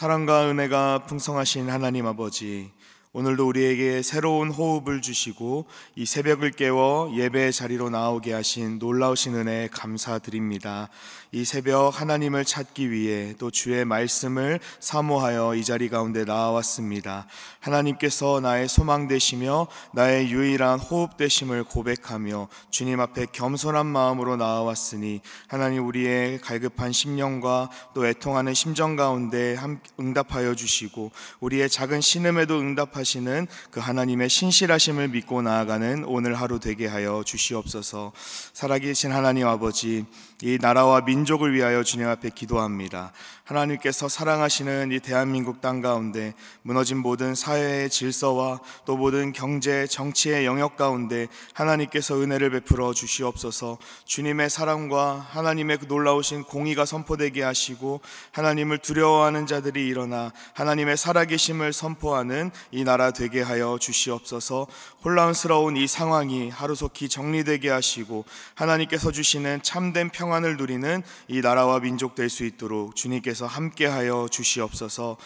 사랑과 은혜가 풍성하신 하나님 아버지, 오늘도 우리에게 새로운 호흡을 주시고 이 새벽을 깨워 예배의 자리로 나오게 하신 놀라우신 은혜에 감사드립니다. 이 새벽 하나님을 찾기 위해 또 주의 말씀을 사모하여 이 자리 가운데 나와왔습니다. 하나님께서 나의 소망 되시며 나의 유일한 호흡 되심을 고백하며 주님 앞에 겸손한 마음으로 나와왔으니 하나님, 우리의 갈급한 심령과 또 애통하는 심정 가운데 응답하여 주시고 우리의 작은 신음에도 응답하시는 그 하나님의 신실하심을 믿고 나아가는 오늘 하루 되게 하여 주시옵소서. 살아계신 하나님 아버지, 이 나라와 민족을 위하여 주님 앞에 기도합니다. 하나님께서 사랑하시는 이 대한민국 땅 가운데 무너진 모든 사회의 질서와 또 모든 경제, 정치의 영역 가운데 하나님께서 은혜를 베풀어 주시옵소서. 주님의 사랑과 하나님의 그 놀라우신 공의가 선포되게 하시고 하나님을 두려워하는 자들이 일어나 하나님의 살아계심을 선포하는 이 나라 되게 하여 주시옵소서. 혼란스러운 이 상황이 하루속히 정리되게 하시고 하나님께서 주시는 참된 평안을 누리는 이 나라와 민족 될 수 있도록 주님께서 함께하여 주시옵소서.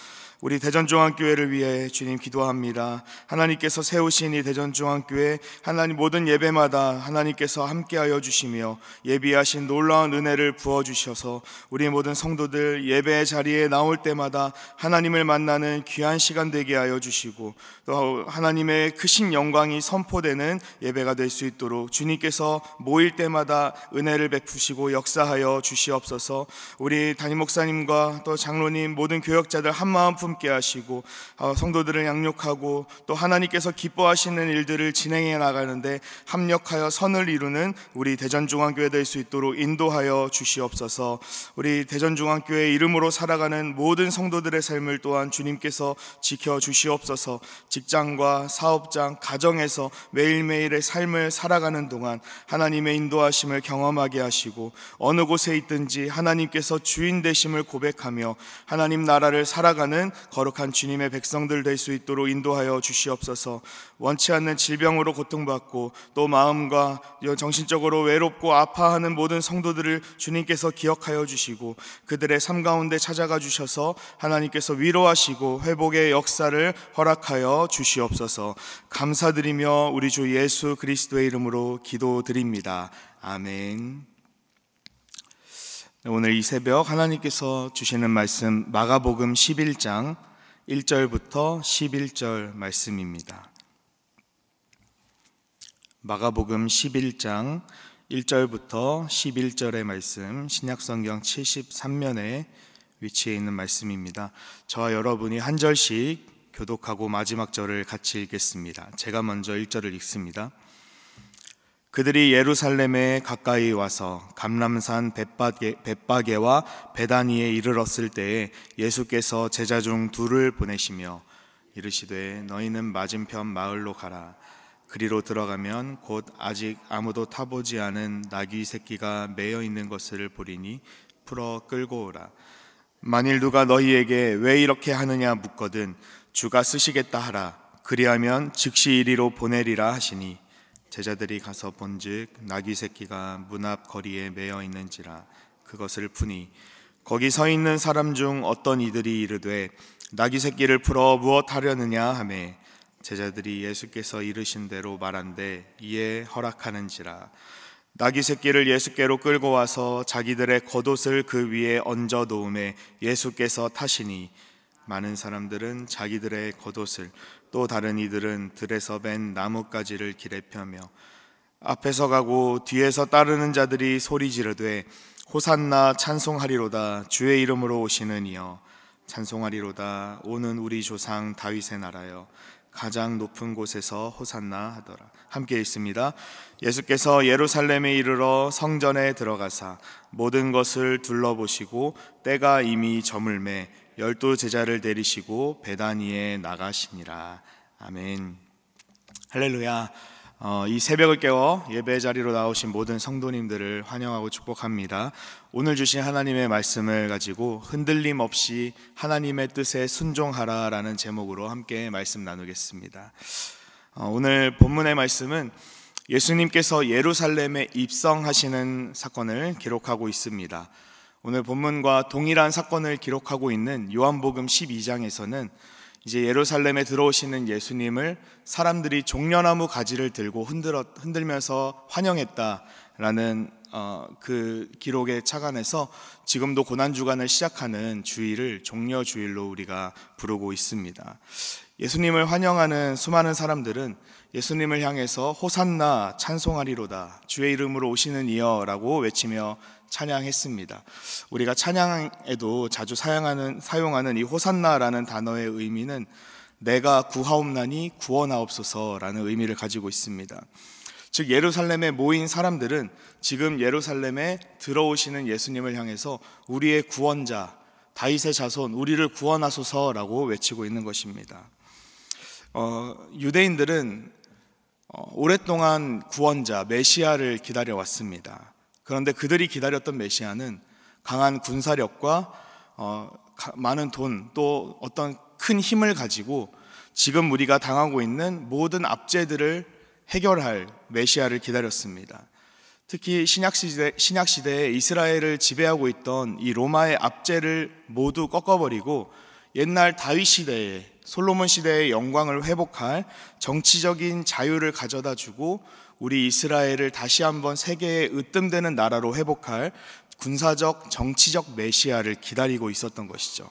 우리 대전중앙교회를 위해 주님 기도합니다. 하나님께서 세우신 이 대전중앙교회, 하나님 모든 예배마다 하나님께서 함께하여 주시며 예비하신 놀라운 은혜를 부어주셔서 우리 모든 성도들 예배의 자리에 나올 때마다 하나님을 만나는 귀한 시간 되게 하여 주시고 또 하나님의 크신 영광이 선포되는 예배가 될 수 있도록 주님께서 모일 때마다 은혜를 베푸시고 역사하여 주시옵소서. 우리 담임 목사님과 또 장로님 모든 교역자들 한마음 품게 하시고 성도들을 양육하고 또 하나님께서 기뻐하시는 일들을 진행해 나가는데 합력하여 선을 이루는 우리 대전중앙교회 될 수 있도록 인도하여 주시옵소서. 우리 대전중앙교회 이름으로 살아가는 모든 성도들의 삶을 또한 주님께서 지켜주시옵소서. 직장과 사업장, 가정에서 매일매일의 삶을 살아가는 동안 하나님의 인도하심을 경험하게 하시고 어느 곳에 있든지 하나님께서 주인 되심을 고백하며 하나님 나라를 살아가는 거룩한 주님의 백성들 될 수 있도록 인도하여 주시옵소서. 원치 않는 질병으로 고통받고 또 마음과 정신적으로 외롭고 아파하는 모든 성도들을 주님께서 기억하여 주시고 그들의 삶 가운데 찾아가 주셔서 하나님께서 위로하시고 회복의 역사를 허락하여 주시옵소서. 감사드리며 우리 주 예수 그리스도의 이름으로 기도드립니다. 아멘. 오늘 이 새벽 하나님께서 주시는 말씀 마가복음 11장 1절부터 11절 말씀입니다. 마가복음 11장 1절부터 11절의 말씀, 신약성경 73면에 위치해 있는 말씀입니다. 저와 여러분이 한 절씩 교독하고 마지막 절을 같이 읽겠습니다. 제가 먼저 1절을 읽습니다. 그들이 예루살렘에 가까이 와서 감람산 벳바게와 베다니에 이르렀을 때에 예수께서 제자 중 둘을 보내시며 이르시되 너희는 맞은편 마을로 가라. 그리로 들어가면 곧 아직 아무도 타보지 않은 나귀 새끼가 매여 있는 것을 보리니 풀어 끌고 오라. 만일 누가 너희에게 왜 이렇게 하느냐 묻거든 주가 쓰시겠다 하라. 그리하면 즉시 이리로 보내리라 하시니 제자들이 가서 본즉 나귀 새끼가 문 앞 거리에 매여 있는지라. 그것을 푸니 거기 서 있는 사람 중 어떤 이들이 이르되 나귀 새끼를 풀어 무엇하려느냐 하매 제자들이 예수께서 이르신 대로 말한대 이에 허락하는지라. 나귀 새끼를 예수께로 끌고 와서 자기들의 겉옷을 그 위에 얹어 놓음에 예수께서 타시니 많은 사람들은 자기들의 겉옷을 또 다른 이들은 들에서 벤 나뭇가지를 길에 펴며 앞에서 가고 뒤에서 따르는 자들이 소리 지르되 호산나 찬송하리로다. 주의 이름으로 오시는 이여 찬송하리로다. 오는 우리 조상 다윗의 나라여 가장 높은 곳에서 호산나 하더라. 함께 읽습니다. 예수께서 예루살렘에 이르러 성전에 들어가사 모든 것을 둘러보시고 때가 이미 저물매 12 제자를 데리시고 베다니에 나가시니라. 아멘. 할렐루야. 이 새벽을 깨워 예배 자리로 나오신 모든 성도님들을 환영하고 축복합니다. 오늘 주신 하나님의 말씀을 가지고 흔들림 없이 하나님의 뜻에 순종하라라는 제목으로 함께 말씀 나누겠습니다. 오늘 본문의 말씀은 예수님께서 예루살렘에 입성하시는 사건을 기록하고 있습니다. 오늘 본문과 동일한 사건을 기록하고 있는 요한복음 12장에서는 이제 예루살렘에 들어오시는 예수님을 사람들이 종려나무 가지를 들고 흔들면서 환영했다라는 그 기록에 착안해서 지금도 고난주간을 시작하는 주일을 종려주일로 우리가 부르고 있습니다. 예수님을 환영하는 수많은 사람들은 예수님을 향해서 호산나 찬송하리로다, 주의 이름으로 오시는 이여라고 외치며 찬양했습니다. 우리가 찬양에도 자주 사용하는 이 호산나라는 단어의 의미는 내가 구하옵나니 구원하옵소서라는 의미를 가지고 있습니다. 즉 예루살렘에 모인 사람들은 지금 예루살렘에 들어오시는 예수님을 향해서 우리의 구원자, 다윗의 자손, 우리를 구원하소서라고 외치고 있는 것입니다. 유대인들은 오랫동안 구원자, 메시아를 기다려왔습니다. 그런데 그들이 기다렸던 메시아는 강한 군사력과 많은 돈, 또 어떤 큰 힘을 가지고 지금 우리가 당하고 있는 모든 압제들을 해결할 메시아를 기다렸습니다. 특히 신약시대에 이스라엘을 지배하고 있던 이 로마의 압제를 모두 꺾어버리고 옛날 다윗 시대에, 솔로몬 시대의 영광을 회복할 정치적인 자유를 가져다 주고 우리 이스라엘을 다시 한번 세계의 으뜸되는 나라로 회복할 군사적, 정치적 메시아를 기다리고 있었던 것이죠.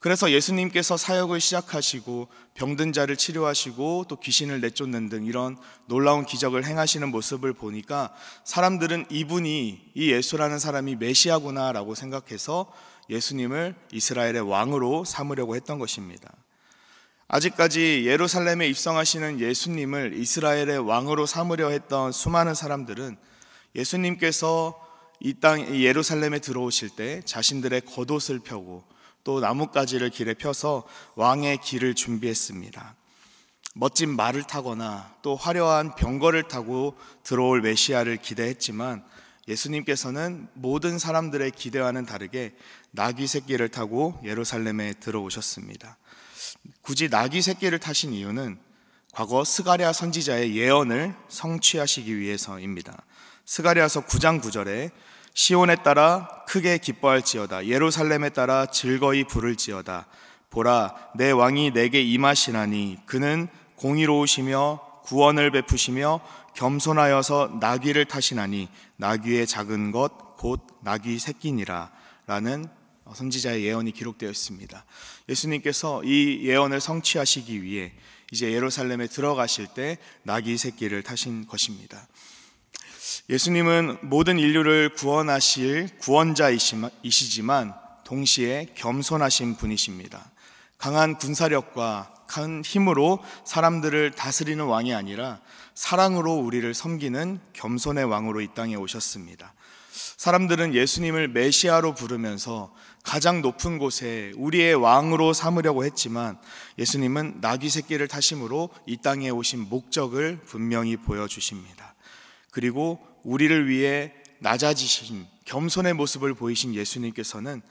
그래서 예수님께서 사역을 시작하시고 병든 자를 치료하시고 또 귀신을 내쫓는 등 이런 놀라운 기적을 행하시는 모습을 보니까 사람들은 이분이, 이 예수라는 사람이 메시아구나라고 생각해서 예수님을 이스라엘의 왕으로 삼으려고 했던 것입니다. 아직까지 예루살렘에 입성하시는 예수님을 이스라엘의 왕으로 삼으려 했던 수많은 사람들은 예수님께서 이 땅 예루살렘에 들어오실 때 자신들의 겉옷을 펴고 또 나뭇가지를 길에 펴서 왕의 길을 준비했습니다. 멋진 말을 타거나 또 화려한 병거를 타고 들어올 메시아를 기대했지만 예수님께서는 모든 사람들의 기대와는 다르게 나귀 새끼를 타고 예루살렘에 들어오셨습니다. 굳이 나귀 새끼를 타신 이유는 과거 스가랴 선지자의 예언을 성취하시기 위해서입니다. 스가랴서 9장 9절에 시온에 따라 크게 기뻐할지어다, 예루살렘에 따라 즐거이 부를지어다. 보라, 내 왕이 내게 임하시나니 그는 공의로우시며 구원을 베푸시며 겸손하여서 나귀를 타시나니 나귀의 작은 것 곧 나귀 새끼니라 라는 선지자의 예언이 기록되어 있습니다. 예수님께서 이 예언을 성취하시기 위해 이제 예루살렘에 들어가실 때 나귀 새끼를 타신 것입니다. 예수님은 모든 인류를 구원하실 구원자이시지만 동시에 겸손하신 분이십니다. 강한 군사력과 큰 힘으로 사람들을 다스리는 왕이 아니라 사랑으로 우리를 섬기는 겸손의 왕으로 이 땅에 오셨습니다. 사람들은 예수님을 메시아로 부르면서 가장 높은 곳에 우리의 왕으로 삼으려고 했지만 예수님은 나귀 새끼를 타심으로 이 땅에 오신 목적을 분명히 보여주십니다. 그리고 우리를 위해 낮아지신 겸손의 모습을 보이신 예수님께서는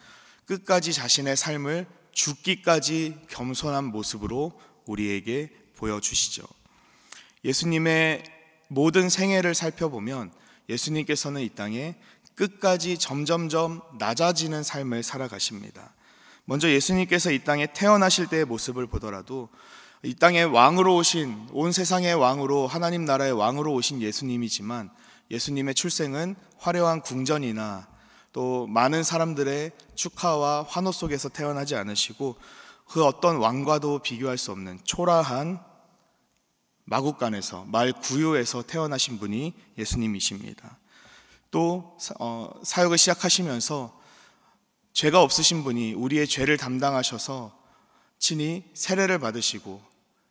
끝까지 자신의 삶을 죽기까지 겸손한 모습으로 우리에게 보여주시죠. 예수님의 모든 생애를 살펴보면 예수님께서는 이 땅에 끝까지 점점점 낮아지는 삶을 살아가십니다. 먼저 예수님께서 이 땅에 태어나실 때의 모습을 보더라도 이 땅에 왕으로 오신, 온 세상의 왕으로, 하나님 나라의 왕으로 오신 예수님이지만 예수님의 출생은 화려한 궁전이나 또 많은 사람들의 축하와 환호 속에서 태어나지 않으시고 그 어떤 왕과도 비교할 수 없는 초라한 마국간에서, 말 구유에서 태어나신 분이 예수님이십니다. 또 사역을 시작하시면서 죄가 없으신 분이 우리의 죄를 담당하셔서 친히 세례를 받으시고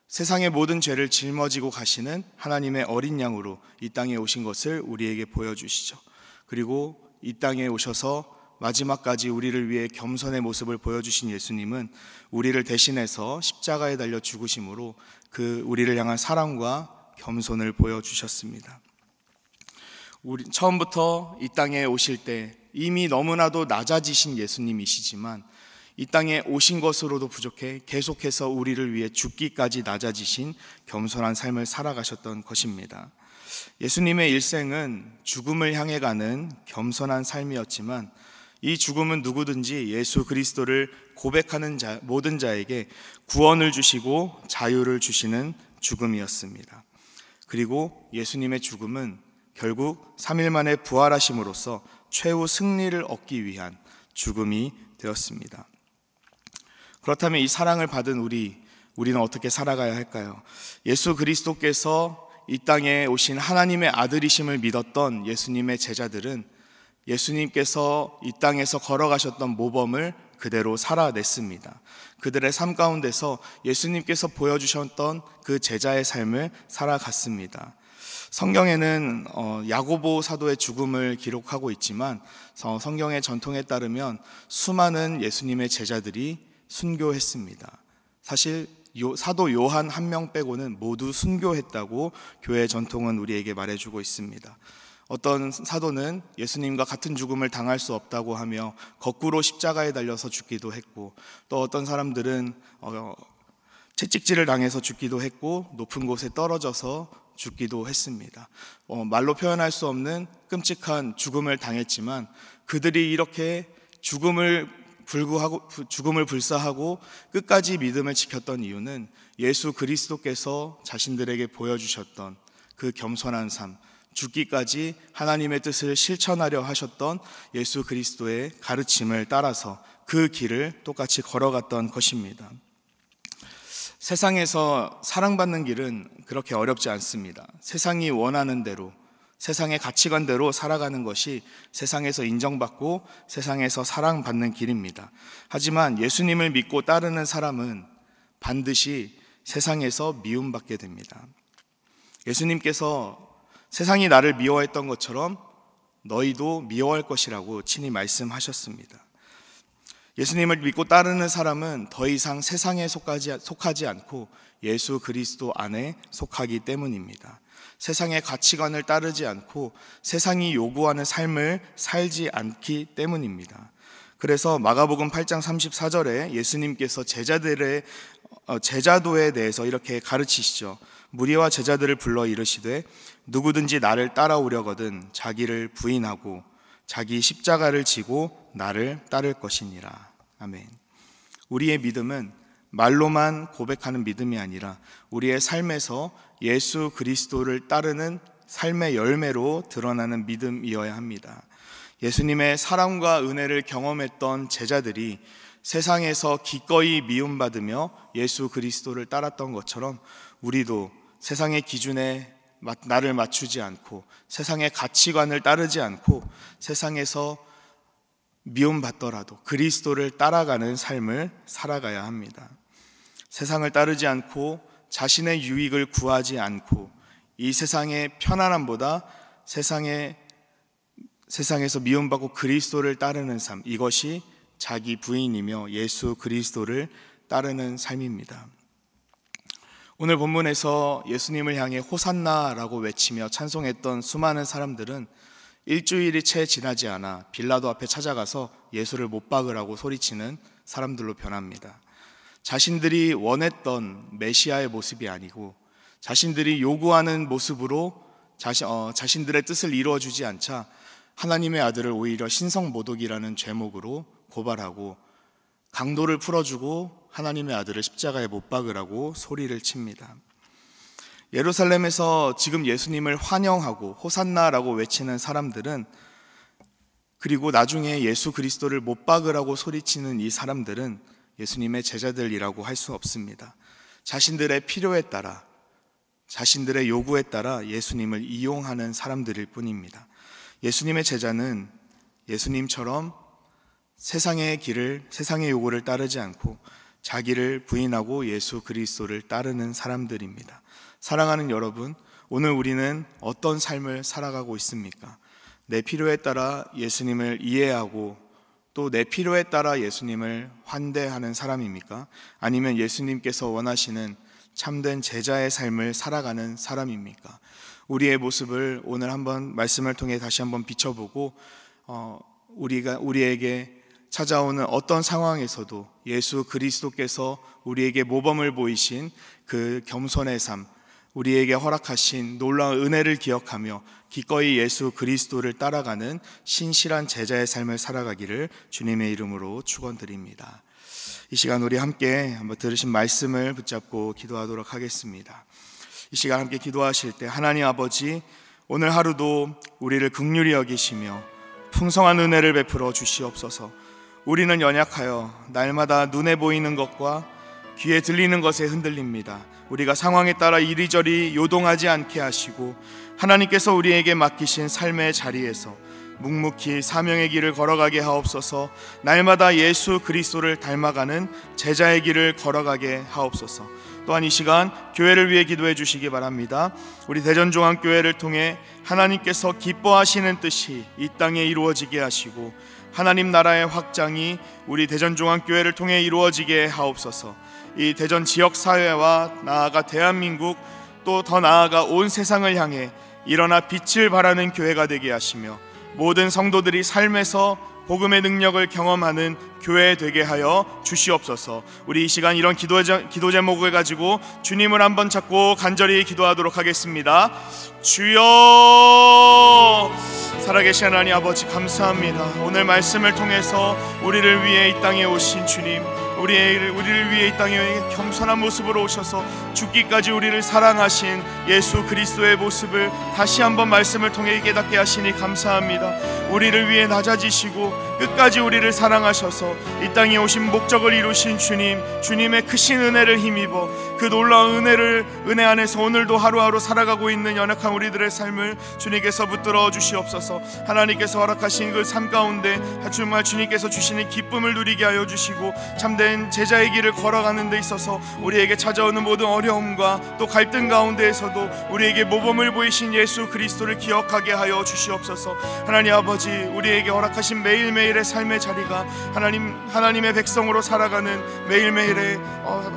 세상의 모든 죄를 짊어지고 가시는 하나님의 어린 양으로 이 땅에 오신 것을 우리에게 보여주시죠. 그리고 이 땅에 오셔서 마지막까지 우리를 위해 겸손의 모습을 보여주신 예수님은 우리를 대신해서 십자가에 달려 죽으심으로 그 우리를 향한 사랑과 겸손을 보여주셨습니다. 우리 처음부터 이 땅에 오실 때 이미 너무나도 낮아지신 예수님이시지만 이 땅에 오신 것으로도 부족해 계속해서 우리를 위해 죽기까지 낮아지신 겸손한 삶을 살아가셨던 것입니다. 예수님의 일생은 죽음을 향해 가는 겸손한 삶이었지만 이 죽음은 누구든지 예수 그리스도를 고백하는 모든 자에게 구원을 주시고 자유를 주시는 죽음이었습니다. 그리고 예수님의 죽음은 결국 3일 만에 부활하심으로써 최후 승리를 얻기 위한 죽음이 되었습니다. 그렇다면 이 사랑을 받은 우리는 어떻게 살아가야 할까요? 예수 그리스도께서 이 땅에 오신 하나님의 아들이심을 믿었던 예수님의 제자들은 예수님께서 이 땅에서 걸어가셨던 모범을 그대로 살아냈습니다. 그들의 삶 가운데서 예수님께서 보여주셨던 그 제자의 삶을 살아갔습니다. 성경에는 야고보 사도의 죽음을 기록하고 있지만 성경의 전통에 따르면 수많은 예수님의 제자들이 순교했습니다. 사실 사도 요한 한 명 빼고는 모두 순교했다고 교회 전통은 우리에게 말해주고 있습니다. 어떤 사도는 예수님과 같은 죽음을 당할 수 없다고 하며 거꾸로 십자가에 달려서 죽기도 했고, 또 어떤 사람들은 채찍질을 당해서 죽기도 했고 높은 곳에 떨어져서 죽기도 했습니다. 말로 표현할 수 없는 끔찍한 죽음을 당했지만 그들이 이렇게 죽음을 불사하고 끝까지 믿음을 지켰던 이유는 예수 그리스도께서 자신들에게 보여주셨던 그 겸손한 삶, 죽기까지 하나님의 뜻을 실천하려 하셨던 예수 그리스도의 가르침을 따라서 그 길을 똑같이 걸어갔던 것입니다. 세상에서 사랑받는 길은 그렇게 어렵지 않습니다. 세상이 원하는 대로, 세상의 가치관대로 살아가는 것이 세상에서 인정받고 세상에서 사랑받는 길입니다. 하지만 예수님을 믿고 따르는 사람은 반드시 세상에서 미움받게 됩니다. 예수님께서 세상이 나를 미워했던 것처럼 너희도 미워할 것이라고 친히 말씀하셨습니다. 예수님을 믿고 따르는 사람은 더 이상 세상에 속하지 않고 예수 그리스도 안에 속하기 때문입니다. 세상의 가치관을 따르지 않고 세상이 요구하는 삶을 살지 않기 때문입니다. 그래서 마가복음 8장 34절에 예수님께서 제자도에 대해서 이렇게 가르치시죠. 무리와 제자들을 불러 이르시되 누구든지 나를 따라오려거든 자기를 부인하고 자기 십자가를 지고 나를 따를 것이니라. 아멘. 우리의 믿음은 말로만 고백하는 믿음이 아니라 우리의 삶에서 예수 그리스도를 따르는 삶의 열매로 드러나는 믿음이어야 합니다. 예수님의 사랑과 은혜를 경험했던 제자들이 세상에서 기꺼이 미움받으며 예수 그리스도를 따랐던 것처럼 우리도 세상의 기준에 나를 맞추지 않고 세상의 가치관을 따르지 않고 세상에서 미움받더라도 그리스도를 따라가는 삶을 살아가야 합니다. 세상을 따르지 않고 자신의 유익을 구하지 않고 이 세상의 편안함보다 세상에서 미움받고 그리스도를 따르는 삶, 이것이 자기 부인이며 예수 그리스도를 따르는 삶입니다. 오늘 본문에서 예수님을 향해 호산나라고 외치며 찬송했던 수많은 사람들은 일주일이 채 지나지 않아 빌라도 앞에 찾아가서 예수를 못 박으라고 소리치는 사람들로 변합니다. 자신들이 원했던 메시아의 모습이 아니고 자신들이 요구하는 모습으로 자신들의 뜻을 이루어주지 않자 하나님의 아들을 오히려 신성모독이라는 죄목으로 고발하고 강도를 풀어주고 하나님의 아들을 십자가에 못 박으라고 소리를 칩니다. 예루살렘에서 지금 예수님을 환영하고 호산나라고 외치는 사람들은, 그리고 나중에 예수 그리스도를 못 박으라고 소리치는 이 사람들은 예수님의 제자들이라고 할 수 없습니다. 자신들의 필요에 따라, 자신들의 요구에 따라 예수님을 이용하는 사람들일 뿐입니다. 예수님의 제자는 예수님처럼 세상의 요구를 따르지 않고 자기를 부인하고 예수 그리스도를 따르는 사람들입니다. 사랑하는 여러분, 오늘 우리는 어떤 삶을 살아가고 있습니까? 내 필요에 따라 예수님을 이해하고 또 내 필요에 따라 예수님을 환대하는 사람입니까? 아니면 예수님께서 원하시는 참된 제자의 삶을 살아가는 사람입니까? 우리의 모습을 오늘 한번 말씀을 통해 다시 한번 비춰보고 우리에게 찾아오는 어떤 상황에서도 예수 그리스도께서 우리에게 모범을 보이신 그 겸손의 삶, 우리에게 허락하신 놀라운 은혜를 기억하며 기꺼이 예수 그리스도를 따라가는 신실한 제자의 삶을 살아가기를 주님의 이름으로 축원드립니다. 이 시간 우리 함께 한번 들으신 말씀을 붙잡고 기도하도록 하겠습니다. 이 시간 함께 기도하실 때 하나님 아버지, 오늘 하루도 우리를 긍휼히 여기시며 풍성한 은혜를 베풀어 주시옵소서. 우리는 연약하여 날마다 눈에 보이는 것과 귀에 들리는 것에 흔들립니다. 우리가 상황에 따라 이리저리 요동하지 않게 하시고 하나님께서 우리에게 맡기신 삶의 자리에서 묵묵히 사명의 길을 걸어가게 하옵소서. 날마다 예수 그리스도를 닮아가는 제자의 길을 걸어가게 하옵소서. 또한 이 시간 교회를 위해 기도해 주시기 바랍니다. 우리 대전종합교회를 통해 하나님께서 기뻐하시는 뜻이 이 땅에 이루어지게 하시고 하나님 나라의 확장이 우리 대전종합교회를 통해 이루어지게 하옵소서. 이 대전 지역사회와 나아가 대한민국, 또 더 나아가 온 세상을 향해 일어나 빛을 발하는 교회가 되게 하시며 모든 성도들이 삶에서 복음의 능력을 경험하는 교회 되게 하여 주시옵소서. 우리 이 시간 이런 기도 제목을 가지고 주님을 한번 잡고 간절히 기도하도록 하겠습니다. 주여, 살아계신 하나님 아버지 감사합니다. 오늘 말씀을 통해서 우리를 위해 이 땅에 오신 주님, 우리를 위해 이 땅에 겸손한 모습으로 오셔서 죽기까지 우리를 사랑하신 예수 그리스도의 모습을 다시 한번 말씀을 통해 깨닫게 하시니 감사합니다. 우리를 위해 낮아지시고 끝까지 우리를 사랑하셔서 이 땅에 오신 목적을 이루신 주님, 주님의 크신 은혜를 힘입어 그 놀라운 은혜 안에서 오늘도 하루하루 살아가고 있는 연약한 우리들의 삶을 주님께서 붙들어 주시옵소서. 하나님께서 허락하신 그 삶 가운데 정말 주님께서 주시는 기쁨을 누리게 하여 주시고 참된 제자의 길을 걸어가는 데 있어서 우리에게 찾아오는 모든 어려움과 또 갈등 가운데에서도 우리에게 모범을 보이신 예수 그리스도를 기억하게 하여 주시옵소서. 하나님 아버지, 우리에게 허락하신 매일매일의 삶의 자리가 하나님의 백성으로 살아가는 매일매일의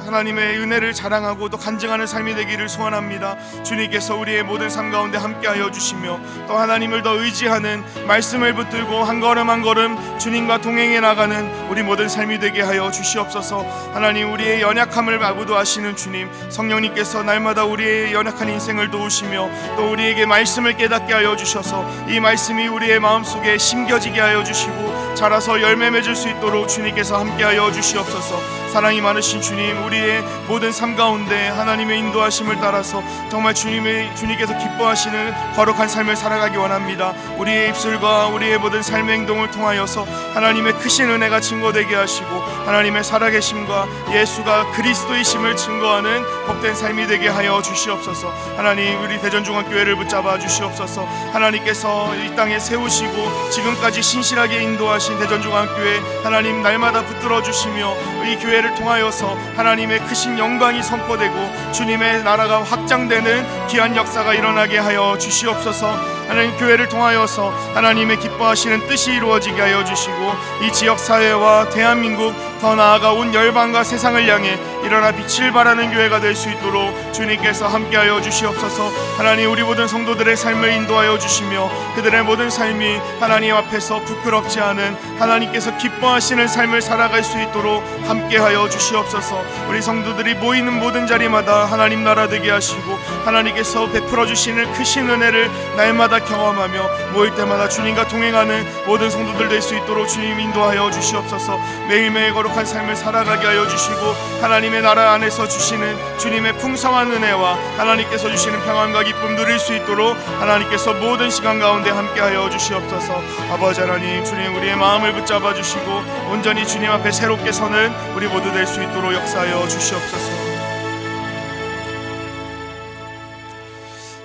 하나님의 은혜를 자랑하고 또 간증하는 삶이 되기를 소원합니다. 주님께서 우리의 모든 삶 가운데 함께하여 주시며 또 하나님을 더 의지하는 말씀을 붙들고 한 걸음 한 걸음 주님과 동행해 나가는 우리 모든 삶이 되게 하여 주시옵소서. 하나님, 우리의 연약함을 마부도하시는 주님, 성령님께서 날마다 우리의 연약한 인생을 도우시며 또 우리에게 말씀을 깨닫게 하여 주셔서 이 말씀이 우리의 마음속에 심겨지게 하여 주시고 자라서 열매 맺을 수 있도록 주님께서 함께하여 주시옵소서. 사랑이 많으신 주님, 우리의 모든 삶 가운데 하나님의 인도하심을 따라서 정말 주님께서 기뻐하시는 거룩한 삶을 살아가기 원합니다. 우리의 입술과 우리의 모든 삶의 행동을 통하여서 하나님의 크신 은혜가 증거되게 하시고 하나님의 살아계심과 예수가 그리스도이심을 증거하는 복된 삶이 되게 하여 주시옵소서. 하나님, 우리 대전종합교회를 붙잡아 주시옵소서. 하나님께서 이 땅에 세우시고 지금까지 신실하게 인도하신 대전종합교회, 하나님 날마다 붙들어 주시며 이 교회를 통하여서 하나님의 크신 영광이 선포되고 주님의 나라가 확장되는 귀한 역사가 일어나게 하여 주시옵소서. 하나님, 교회를 통하여서 하나님의 기뻐하시는 뜻이 이루어지게 하여 주시고 이 지역사회와 대한민국, 더 나아가 온 열방과 세상을 향해 일어나 빛을 발하는 교회가 될 수 있도록 주님께서 함께하여 주시옵소서. 하나님, 우리 모든 성도들의 삶을 인도하여 주시며 그들의 모든 삶이 하나님 앞에서 부끄럽지 않은 하나님께서 기뻐하시는 삶을 살아갈 수 있도록 함께하여 주시옵소서. 우리 성도들이 모이는 모든 자리마다 하나님 나라 되게 하시고 하나님께서 베풀어 주시는 크신 은혜를 날마다 경험하며 모일 때마다 주님과 동행하는 모든 성도들 될 수 있도록 주님 인도하여 주시옵소서. 매일매일 거룩한 삶을 살아가게 하여 주시고 하나님의 나라 안에서 주시는 주님의 풍성한 은혜와 하나님께서 주시는 평안과 기쁨 누릴 수 있도록 하나님께서 모든 시간 가운데 함께하여 주시옵소서. 아버지 하나님, 주님 우리의 마음을 붙잡아 주시고 온전히 주님 앞에 새롭게 서는 우리 모두 될 수 있도록 역사하여 주시옵소서.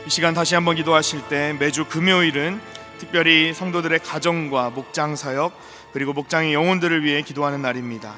이 시간 다시 한번 기도하실 때 매주 금요일은 특별히 성도들의 가정과 목장 사역 그리고 목장의 영혼들을 위해 기도하는 날입니다.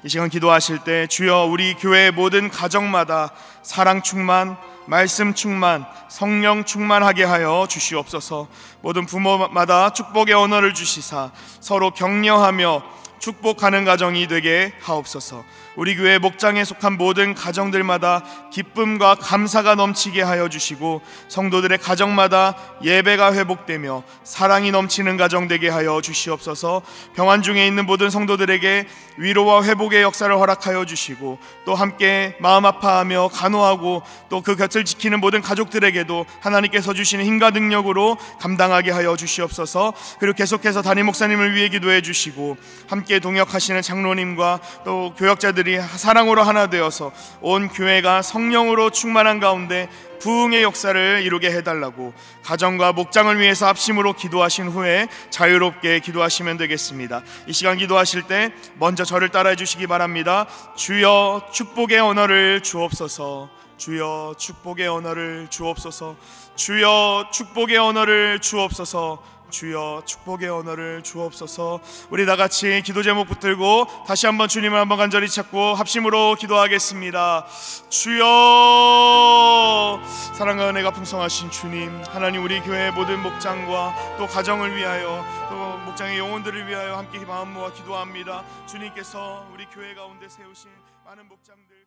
이 시간 기도하실 때 주여 우리 교회의 모든 가정마다 사랑 충만, 말씀 충만, 성령 충만하게 하여 주시옵소서. 모든 부모마다 축복의 언어를 주시사 서로 격려하며 축복하는 가정이 되게 하옵소서. 우리 교회 목장에 속한 모든 가정들마다 기쁨과 감사가 넘치게 하여 주시고 성도들의 가정마다 예배가 회복되며 사랑이 넘치는 가정 되게 하여 주시옵소서. 병환 중에 있는 모든 성도들에게 위로와 회복의 역사를 허락하여 주시고 또 함께 마음 아파하며 간호하고 또 그 곁을 지키는 모든 가족들에게도 하나님께서 주시는 힘과 능력으로 감당하게 하여 주시옵소서. 그리고 계속해서 담임 목사님을 위해 기도해 주시고 함께 동역하시는 장로님과 또 교역자들이 사랑으로 하나 되어서 온 교회가 성령으로 충만한 가운데 부흥의 역사를 이루게 해달라고 가정과 목장을 위해서 합심으로 기도하신 후에 자유롭게 기도하시면 되겠습니다. 이 시간 기도하실 때 먼저 저를 따라해 주시기 바랍니다. 주여 축복의 언어를 주옵소서. 주여 축복의 언어를 주옵소서. 주여 축복의 언어를 주옵소서. 주여 축복의 언어를 주옵소서. 우리 다같이 기도 제목 붙들고 다시 한번 주님을 한번 간절히 찾고 합심으로 기도하겠습니다. 주여, 사랑과 은혜가 풍성하신 주님, 하나님 우리 교회의 모든 목장과 또 가정을 위하여 또 목장의 영혼들을 위하여 함께 마음 모아 기도합니다. 주님께서 우리 교회 가운데 세우신 많은 목장들